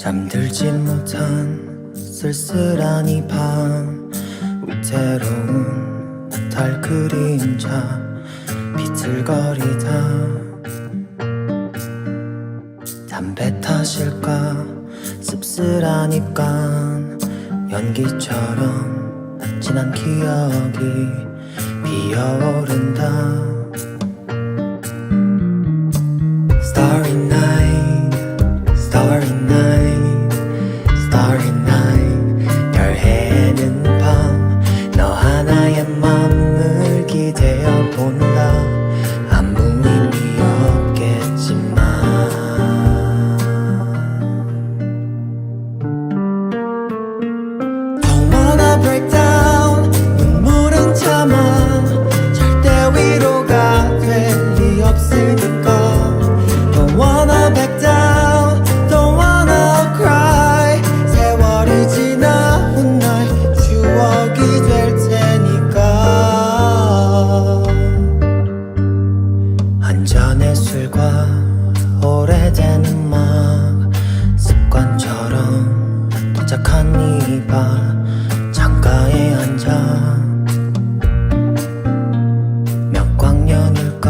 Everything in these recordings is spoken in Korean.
잠들지 못한 쓸쓸한 이 밤, 위태로운 달 그림자 비틀거리다. 담배 탓일까 씁쓸한 입간, 연기처럼 지난 기억이 피어오른다. Starry night, starry night, starry night. 별 해는 밤, 너 하나의 맘을 기대어 본다. 아무 의미 없겠지만 Don't wanna break down, 눈물은 참아. 절대 위로가 될 리 없으니까. Don't wanna back down, don't wanna cry. 세월이 지나 훗날 추억이 될 테니까. 한잔의 술과 오래된 음악, 습관처럼 도착한 이 바 창가에 앉아. 몇 광년일까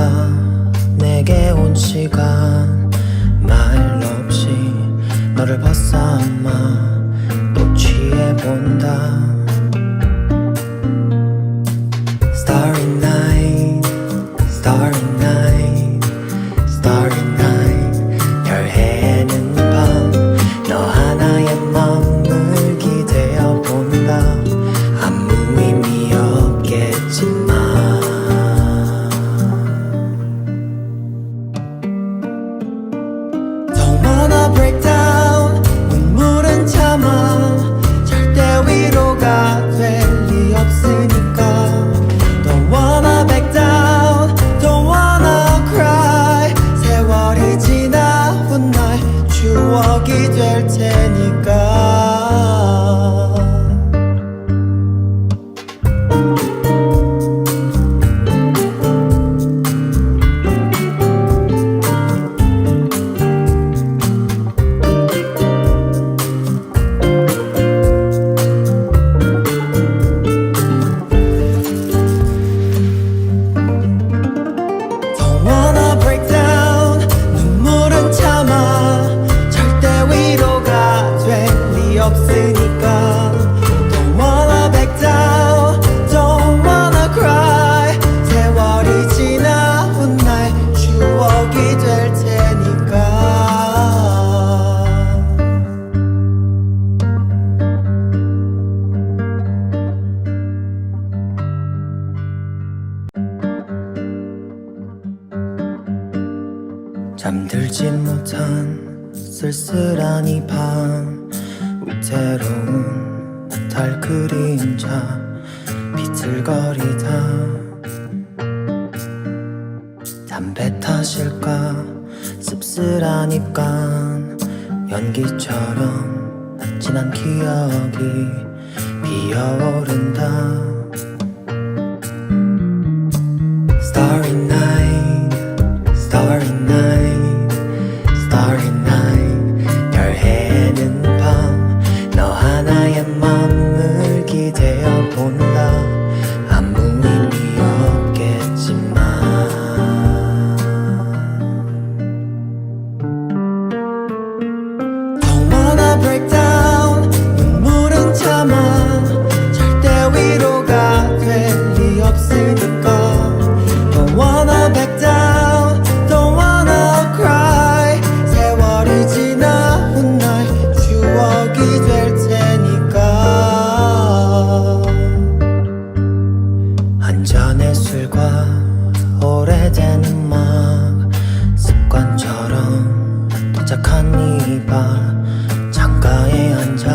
내게 온 시간, 말 없이 너를 벗삼아 또 취해본다. Starry night, starry night, starry night. 별 해는 밤, 너 하나의 맘을 기대어 본다. 아무 의미 없겠지만 Don't wanna break down, 눈물은 참아. 절대 위로가 될 리 없으니까. Don't wanna back down, don't wanna cry. 세월이 지나 훗날 추억이 될 테니까. Don't wanna break down, 눈물은 참아. 절대 위로가 될 리 없으니까. Don't wanna back down, don't wanna cry. 세월이 지나 훗날 추억이 될 테니까. 잠들지 못한 쓸쓸한 이 밤, 위태로운 달 그림자 비틀거리다. 담배 탓일까 씁쓸한 입간, 연기처럼 지난 기억이 피어오른다. Starry night, starry night, starry night. 별 해는 밤, 너 하나의 맘을 기대어 본다. 아무 의미 없겠지만 Don't wanna break down, 눈물은 참아. 절대 위로가 될 리 없으니까. Don't wanna back down, don't wanna cry. 세월이 지나 훗날 추억이 될 테니까. 한잔의 술과 오래된 음악, 습관처럼 도착한 이 바 창가에 앉아.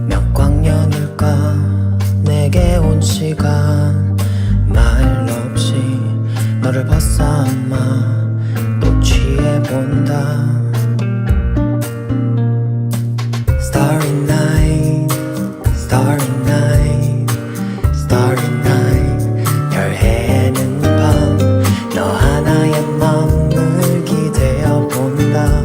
몇 광년일까 내게 온 시간, 말 없이 너를 벗삼아 또 취해본다. Starry night, starry night, starry night. 별 해는 밤, 너 하나의 맘을 기대어 본다.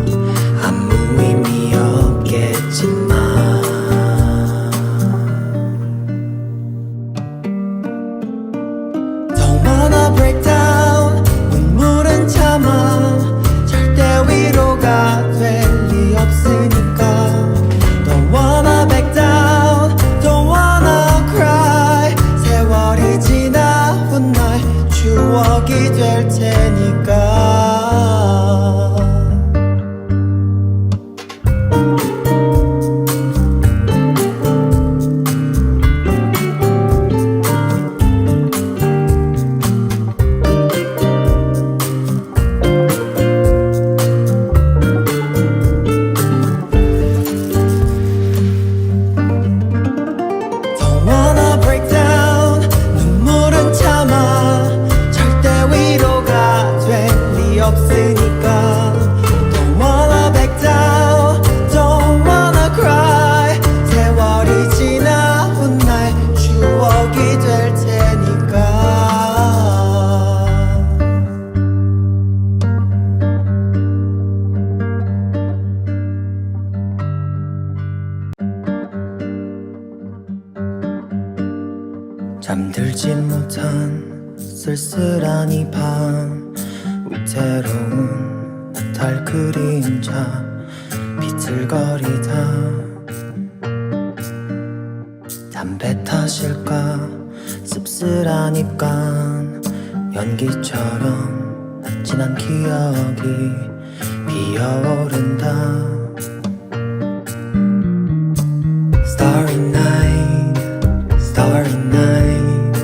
추억이 될 테니까. 없으니까 Don't wanna back down, don't wanna cry. 세월이 지나 훗날 추억이 될 테니까. 잠들지 못한 쓸쓸한 이 밤, 위태로운 달 그림자 비틀거리다. 담배 탓일까 씁쓸한 입간, 연기처럼 진한 기억이 피어오른다. Starry night, starry night,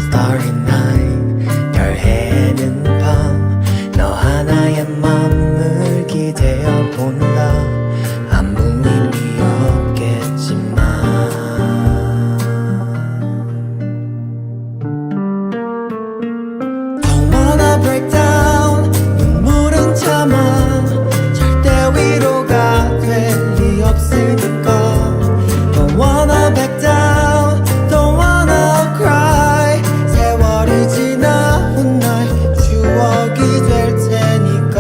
starry night. 별 해는 밤, 너 하나의 맘을 기대어 본다. 아무 의미 없겠지만 Don't wanna break down, 눈물은 참아. 절대 위로가 될 리 없으니까. Don't wanna back down, don't wanna cry. 세월이 지나 훗날 추억이 될 테니까.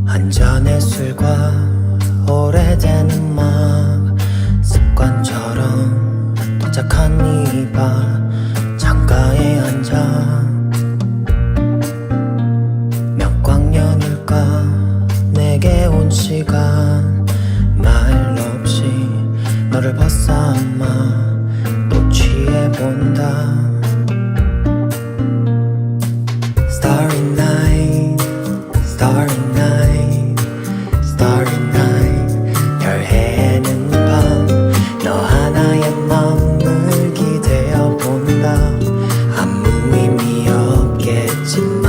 한 잔의 술과 오래된 음악, 습관처럼 도착한 이 바 창가에 앉아. 몇 광년일까 내게 온 시간, 말 없이 너를 벗삼아 또 취해본다. Starry night, starry night, starry night. 별 해는 밤, 너 하나의 맘을 기대어 본다. 아무 의미 없겠지만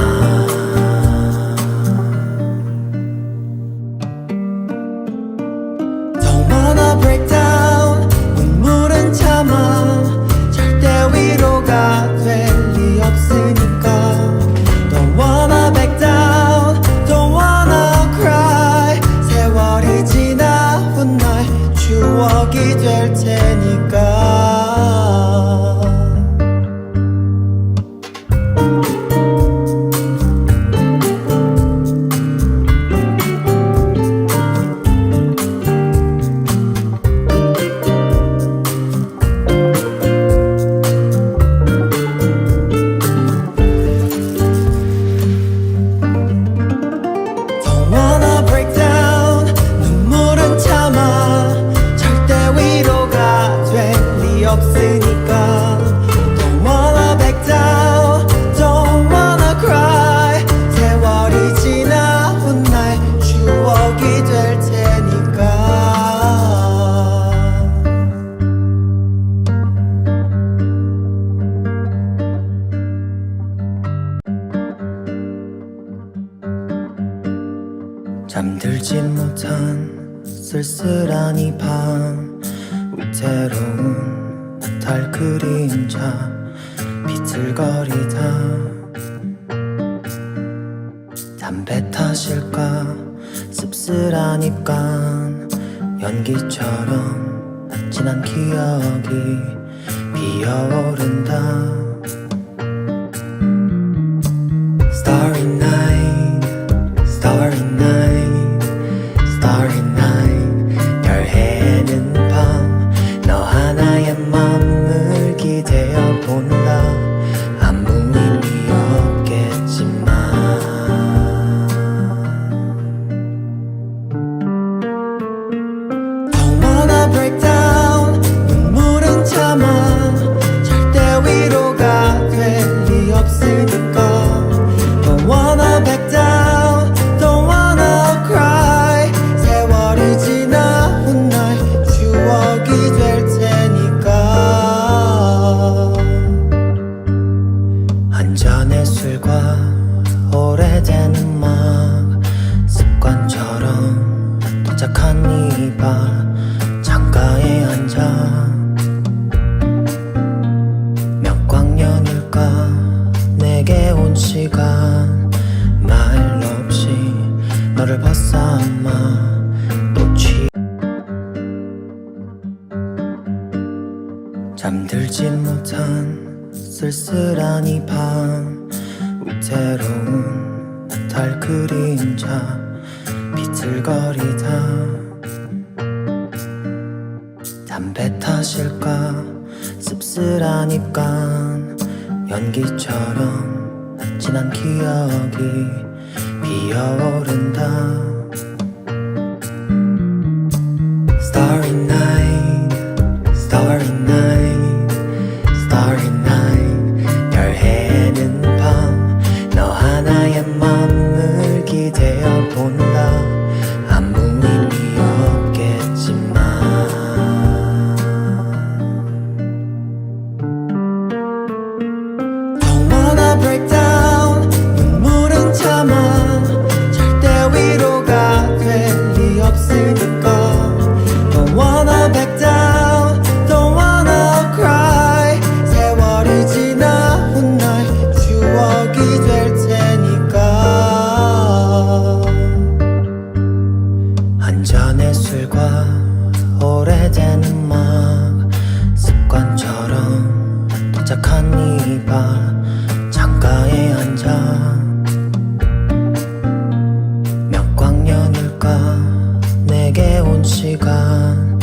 Don't wanna break down, 눈물은 참아. 절대 위로가 될 리 없으니까. Don't wanna back down, don't wanna cry. 세월이 지나 훗날 추억이 될 테니까. Don't wanna break down, 눈물은 참아. 절대 위로가 될 리 없으니까. Don't wanna back down, don't wanna cry. 세월이 지나 훗날 추억이 될 테니까. 잠들지 못한 쓸쓸한 이 밤, 위태로운 달 그림자 비틀거리다. 담배 탓일까 씁쓸한 입간, 연기처럼 진한 기억이 피어오른다. Starry night, starry night, starry night. 별 해는 밤, 너 하나의 맘을 기대어 본다. 아무 의미 없겠지만 Don't wanna break down, 눈물은 참아. 절대 위로 술과 오래된 음악 습관처럼 도착한 이 바 창가에 앉아 몇 광년일까 내게 온 시간 말 없이 너를 벗삼아 또 잠들지 못한 쓸쓸한 이 밤 위태로운 달 그림자 비틀거리다 담배 탓일까 씁쓸한 입간 연기처럼 지난 기억이 피어오른다 Starry night, starry night, starry night 별 해는 밤 너 하나의 맘을 기대어 본다 아무 의미 없겠지만 Don't wanna break down 눈물은 참아 절대 위로가 될 리 없으니까 Don't wanna back down Don't wanna cry 세월이 지나 훗날 추억이 될 테니까 한 잔의 술과 오래된 음악 습관처럼 도착한 이 바 창가에 앉아 몇 광년일까 내게 온 시간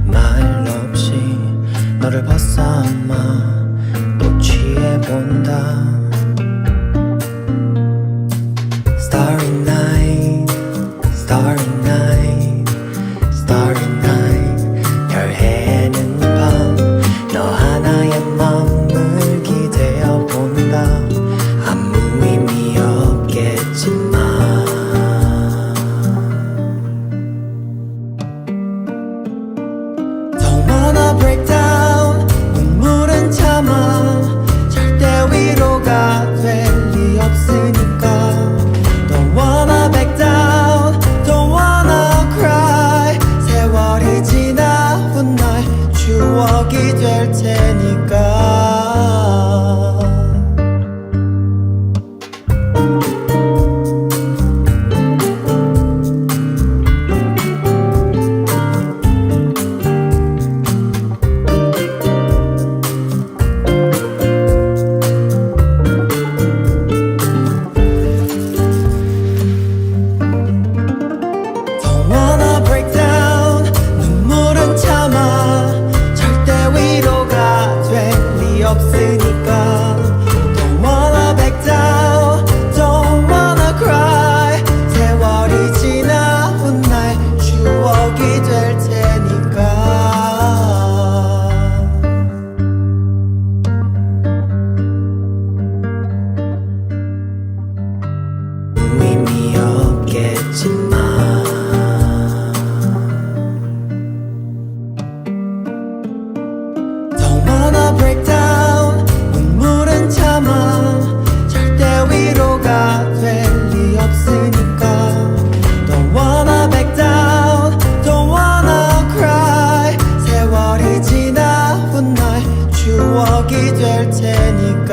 말 없이 너를 벗삼아 또 취해본다 Starry night, starry night, starry night 별 해는 밤 너 하나의 맘을 기대어 본다 아무 의미 없겠지만 Don't wanna break down 눈물은 참아 절대 위로가 될 리 없으니까 Don't wanna back down Don't wanna cry 세월이 지나 훗날 추억이 될 테니까 Don't wanna break down 눈물은 참아 절대 위로가 될 리 없으니까 Don't wanna back down Don't wanna cry 세월이 지나 훗날 추억이 될 테니까 의미 없겠지만 Don't wanna break down 눈물은 참아 절대 위로가 될 리 없으니까 Don't wanna back down Don't wanna cry 세월이 지나 훗날 추억이 될 테니까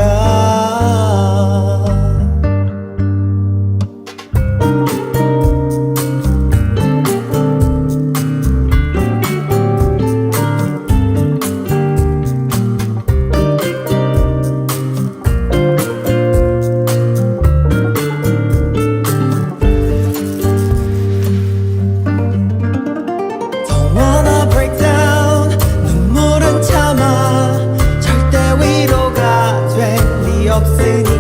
Don't wanna break down 눈물은 참아 절대 위로가 될 리 없으니